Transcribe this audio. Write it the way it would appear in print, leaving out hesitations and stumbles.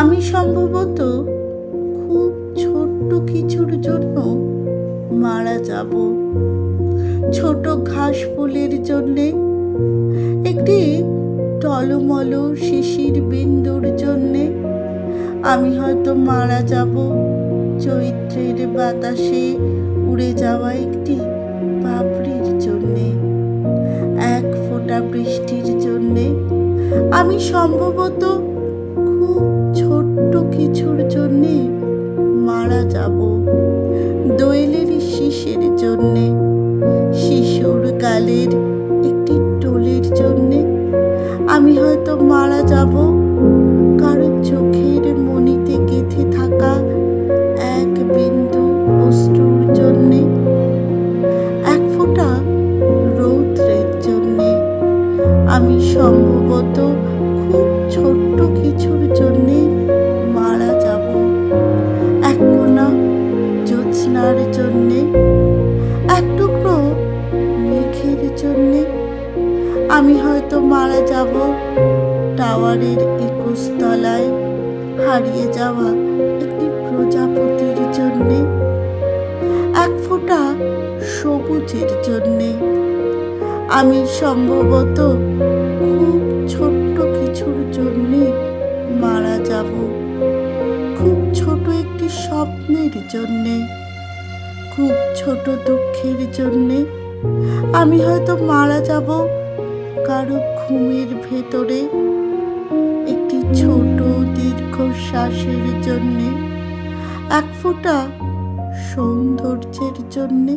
আমি সম্ভবত খুব ছোট্ট কিছুর জন্য মারা যাব। ছোট ঘাস ফুলের জন্যে, একটি টলমল শিশির বিন্দুর জন্যে আমি হয়তো মারা যাব। চৈত্রের বাতাসে উড়ে যাওয়া একটি পাপড়ির জন্যে, এক ফোঁটা বৃষ্টির জন্যে আমি সম্ভবত খুব ছোট্ট কিছুর জন্যে মারা যাব। দোয়েলের শীষের জন্যে, শিশুর গালের একটি টোলের জন্যে আমি হয়তো মারা যাব। কারো চোখের মণিতে গেঁথে থাকা এক বিন্দু অশ্রুর জন্যে, এক ফোঁটা রৌদ্রের জন্যে আমি সম্ভবত খুব ছোট্ট কিছুর জন্যে মারা যাব। এক কোনা জ্যোৎস্নার জন্যে, এক টুকরো মেঘের জন্যে আমি হয়তো মারা যাব। টাওয়ারের 21 তলায় হারিয়ে যাওয়া একটি প্রজাপতির জন্যে, এক ফোঁটা সবুজের জন্যে আমি সম্ভবত খুব ছোট্ট কিছুর জন্যে মারা যাব। খুব ছোট একটি স্বপ্নের জন্যে, খুব ছোট দুঃখের জন্যে আমি হয়তো মারা যাব। কারো ঘুমের ভেতরে একটি ছোট দীর্ঘশ্বাসের জন্যে, এক ফোঁটা সৌন্দর্যের জন্যে।